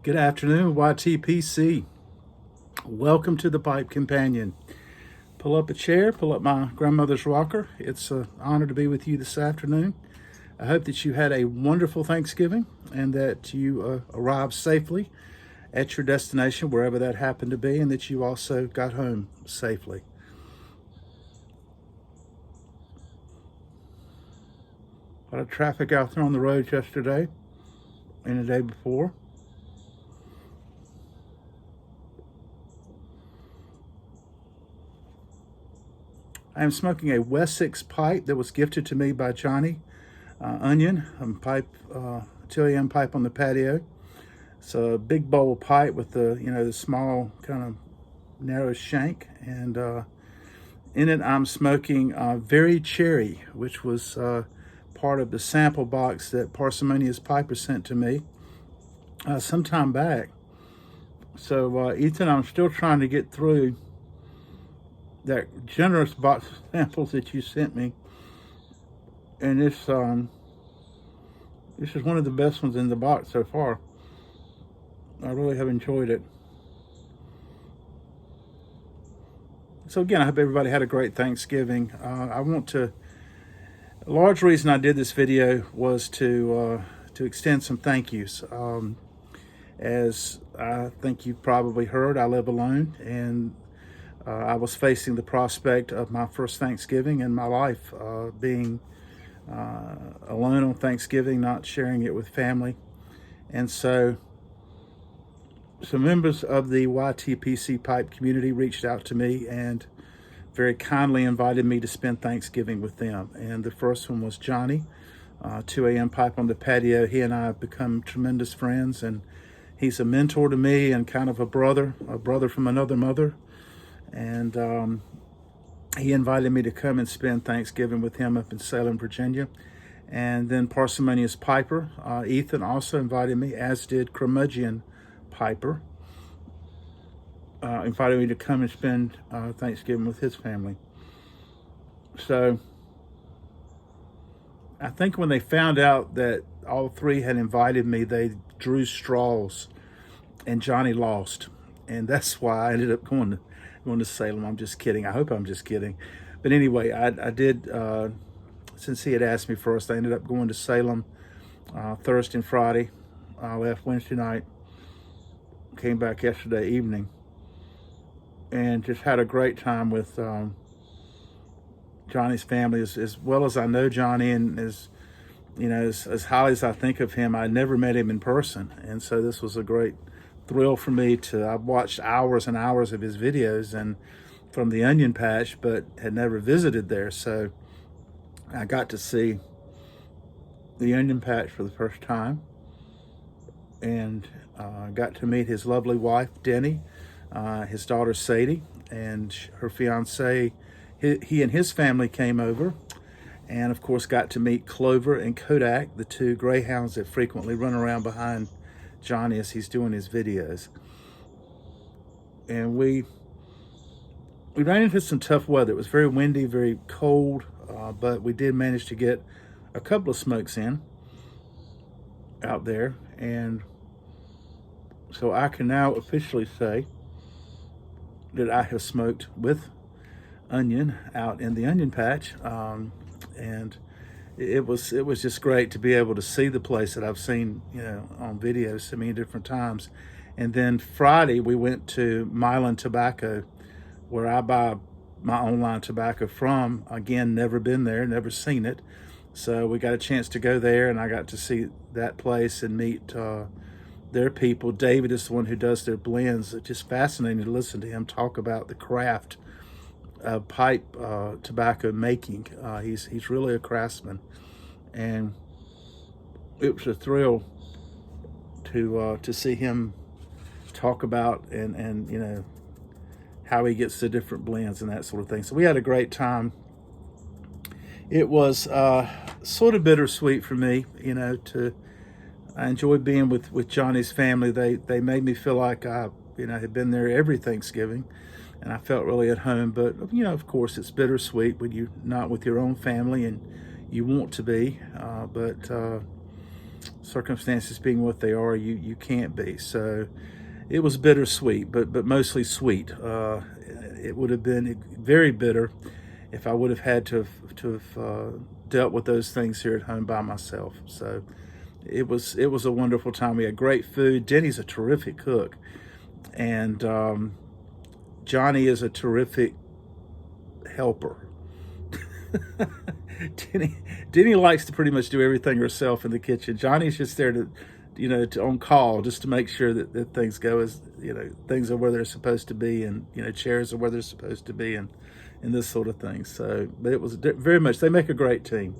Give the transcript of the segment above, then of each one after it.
Good afternoon, YTPC. Welcome to the Pipe Companion. Pull up a chair, pull up my grandmother's rocker. It's an honor to be with you this afternoon. I hope that you had a wonderful Thanksgiving and that you arrived safely at your destination, wherever that happened to be, and that you also got home safely. A lot of traffic out there on the roads yesterday and the day before. I am smoking a Wessex pipe that was gifted to me by Johnny Onion, pipe, 2 a.m. pipe on the patio. It's a big bowl pipe with the small kind of narrow shank, and in it I'm smoking Very Cherry, which was part of the sample box that Parsimonious Piper sent to me some time back. So Ethan, I'm still trying to get through that generous box of samples that you sent me, and this is one of the best ones in the box so far. I really have enjoyed it. So again, I hope everybody had a great Thanksgiving. A large reason I did this video was to extend some thank yous. As I think you've probably heard, I live alone, and I was facing the prospect of my first Thanksgiving in my life, being alone on Thanksgiving, not sharing it with family. And so some members of the YTPC Pipe community reached out to me and very kindly invited me to spend Thanksgiving with them. And the first one was Johnny, 2 a.m. Pipe on the Patio. He and I have become tremendous friends, and he's a mentor to me and kind of a brother from another mother. And he invited me to come and spend Thanksgiving with him up in Salem, Virginia. And then Parsimonious Piper, Ethan, also invited me, as did Curmudgeon Piper, invited me to come and spend Thanksgiving with his family. So I think when they found out that all three had invited me, they drew straws, and Johnny lost. And that's why I ended up going to Salem. I'm just kidding. I hope I'm just kidding. But anyway, I did, since he had asked me first, I ended up going to Salem Thursday and Friday. I left Wednesday night, came back yesterday evening, and just had a great time with Johnny's family. As well as I know Johnny, and as highly as I think of him, I never met him in person. And so this was a great thrill for me I've watched hours and hours of his videos and from the Onion Patch, but had never visited there. So I got to see the Onion Patch for the first time, and got to meet his lovely wife, Denny, his daughter, Sadie, and her fiance. He and his family came over, and of course got to meet Clover and Kodak, the two greyhounds that frequently run around behind Johnny as he's doing his videos. And we ran into some tough weather. It was very windy, very cold, but we did manage to get a couple of smokes in out there. And so I can now officially say that I have smoked with Onion out in the Onion Patch. And it was just great to be able to see the place that I've seen, on videos so many different times. And then Friday we went to Mylan Tobacco, where I buy my online tobacco from. Again, never been there, never seen it. So we got a chance to go there, and I got to see that place and meet their people. David is the one who does their blends. It's just fascinating to listen to him talk about the craft of pipe tobacco making. He's really a craftsman, and it was a thrill to see him talk about and how he gets the different blends and that sort of thing. So we had a great time. It was sort of bittersweet for me, I enjoyed being with Johnny's family. They made me feel like I had been there every Thanksgiving, and I felt really at home. But of course, it's bittersweet when you're not with your own family and you want to be. circumstances being what they are, you can't be. So it was bittersweet, but mostly sweet. It would have been very bitter if I would have had to have dealt with those things here at home by myself. So it was a wonderful time. We had great food. Denny's a terrific cook, and Johnny is a terrific helper. Denny likes to pretty much do everything herself in the kitchen. Johnny's just there to, on call, just to make sure that things go as, things are where they're supposed to be, and, chairs are where they're supposed to be, and this sort of thing. So, but it was very much, they make a great team.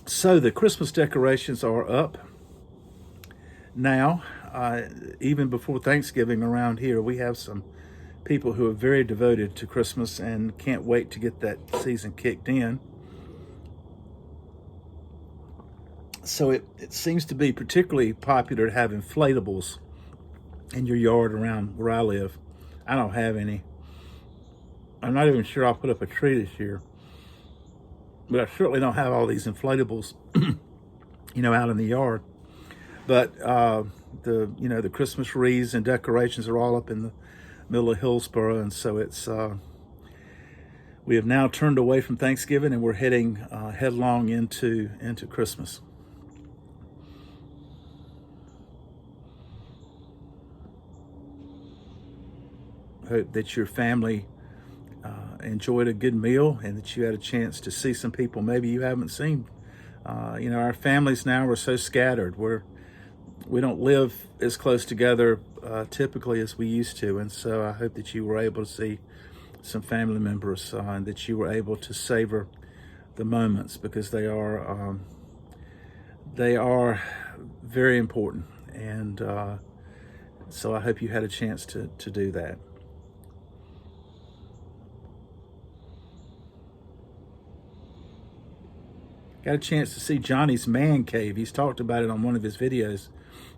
So the Christmas decorations are up now. Even before Thanksgiving around here, we have some people who are very devoted to Christmas and can't wait to get that season kicked in. So it seems to be particularly popular to have inflatables in your yard around where I live. I don't have any. I'm not even sure I'll put up a tree this year. But I certainly don't have all these inflatables, out in the yard. But the Christmas wreaths and decorations are all up in the middle of Hillsboro, and so it's we have now turned away from Thanksgiving, and we're heading headlong into Christmas. Hope that your family enjoyed a good meal, and that you had a chance to see some people maybe you haven't seen. Our families now are so scattered. We don't live as close together typically as we used to, and so I hope that you were able to see some family members and that you were able to savor the moments, because they are very important, and so I hope you had a chance to do that. Got a chance to see Johnny's man cave. He's talked about it on one of his videos,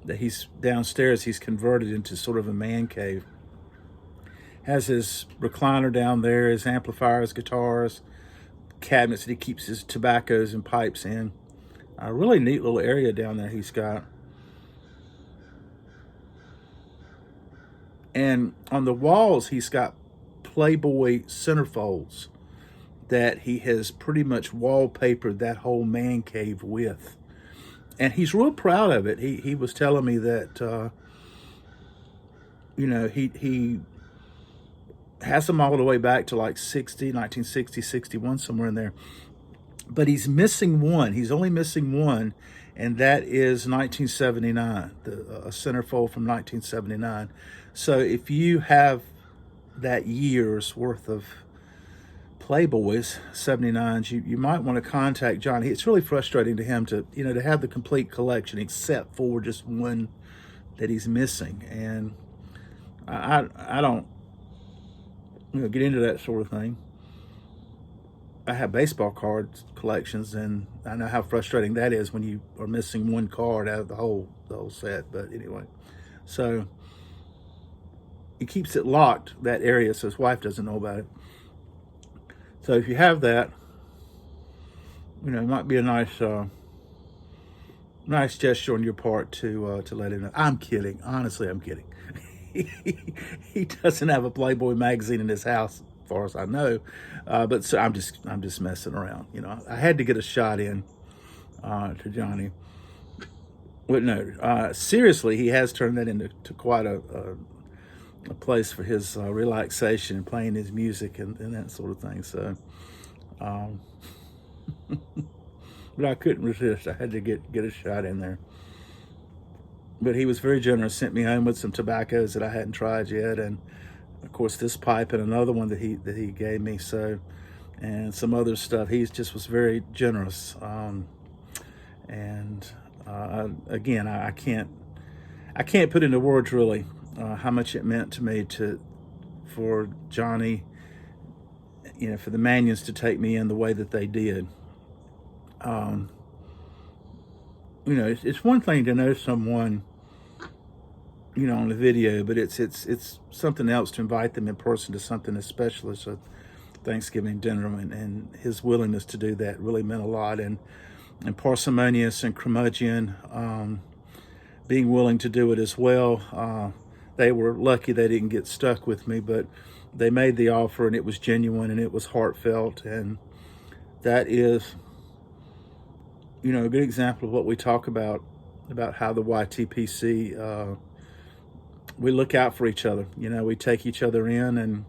that he's downstairs, he's converted into sort of a man cave. Has his recliner down there, his amplifiers, guitars, cabinets that he keeps his tobaccos and pipes in. A really neat little area down there he's got. And on the walls, he's got Playboy centerfolds that he has pretty much wallpapered that whole man cave with. And he's real proud of it. He was telling me that, he has them all the way back to like 1960, 61, somewhere in there. But he's missing one. He's only missing one, and that is 1979, a centerfold from 1979. So if you have that year's worth of Playboys, 79s, you might want to contact Johnny. It's really frustrating to him to have the complete collection except for just one that he's missing. And I don't get into that sort of thing. I have baseball cards collections, and I know how frustrating that is when you are missing one card out of the whole set. But anyway, so he keeps it locked, that area, so his wife doesn't know about it. So if you have that, it might be a nice gesture on your part to let him know. I'm kidding. Honestly, I'm kidding. He doesn't have a Playboy magazine in his house, as far as I know. But so I'm just messing around. I had to get a shot in to Johnny. But no, seriously, he has turned that into quite a place for his relaxation and playing his music and that sort of thing. So, but I couldn't resist. I had to get a shot in there. But he was very generous. Sent me home with some tobaccos that I hadn't tried yet, and of course this pipe and another one that he gave me. So, and some other stuff. He just was very generous. Again, I can't put into words really how much it meant to me for Johnny, for the Manions to take me in the way that they did. It's one thing to know someone on the video, but it's something else to invite them in person to something as special as a Thanksgiving dinner, and his willingness to do that really meant a lot. And Parsimonious and Curmudgeon being willing to do it as well. They were lucky they didn't get stuck with me, but they made the offer, and it was genuine and it was heartfelt, and that is, a good example of what we talk about how the YTPC, we look out for each other. We take each other in, and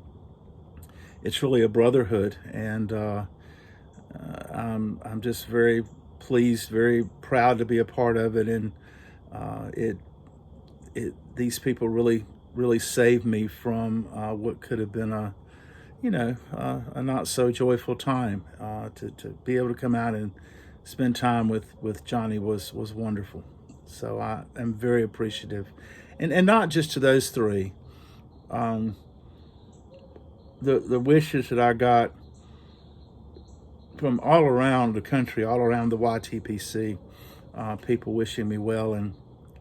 it's really a brotherhood. And I'm just very pleased, very proud to be a part of it. And these people really saved me from what could have been a not so joyful time. To be able to come out and spend time with Johnny was wonderful. So I am very appreciative, and not just to those three. The wishes that I got from all around the country, all around the YTPC, people wishing me well and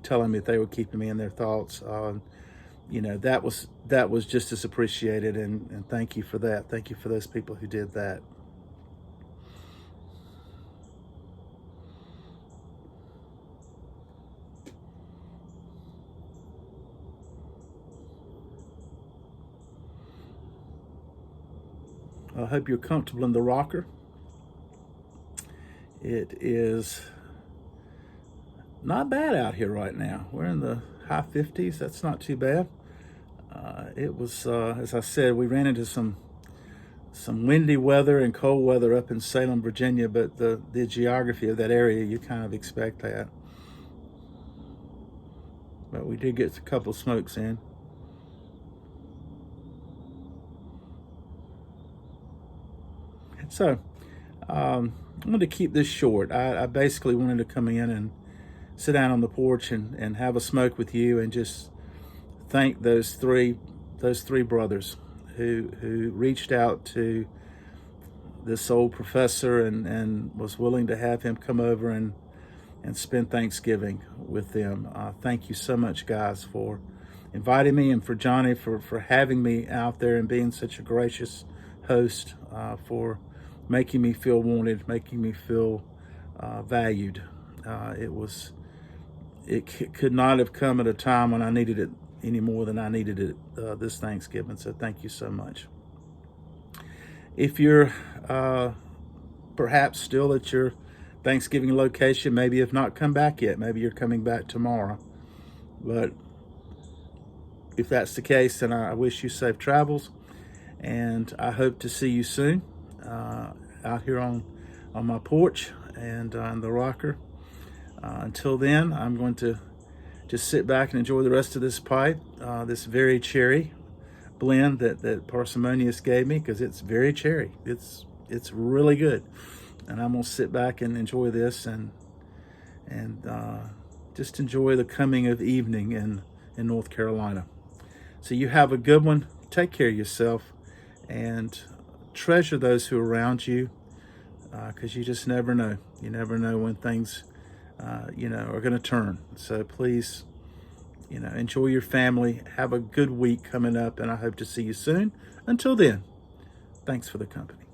telling me that they were keeping me in their thoughts. That was just as appreciated, and thank you for that. Thank you for those people who did that. I hope you're comfortable in the rocker. It is not bad out here right now. We're in the high 50s. That's not too bad. It was, as I said, we ran into some windy weather and cold weather up in Salem, Virginia, but the geography of that area, you kind of expect that. But we did get a couple of smokes in. So I'm going to keep this short. I basically wanted to come in and sit down on the porch and have a smoke with you, and just thank those three brothers who reached out to this old professor and was willing to have him come over and spend Thanksgiving with them. Thank you so much, guys, for inviting me, and for Johnny for having me out there and being such a gracious host, for making me feel wanted, making me feel valued. It could not have come at a time when I needed it any more than I needed it this Thanksgiving. So thank you so much. If you're perhaps still at your Thanksgiving location, maybe have not come back yet, maybe you're coming back tomorrow. But if that's the case, then I wish you safe travels, and I hope to see you soon out here on my porch and on the rocker. Until then, I'm going to just sit back and enjoy the rest of this pipe, this very cherry blend that Parsimonious gave me, because it's very cherry. It's really good, and I'm gonna sit back and enjoy this and just enjoy the coming of evening in North Carolina. So you have a good one. Take care of yourself, and treasure those who are around you, because you just never know. You never know when things are going to turn. So please, enjoy your family. Have a good week coming up, and I hope to see you soon. Until then, thanks for the company.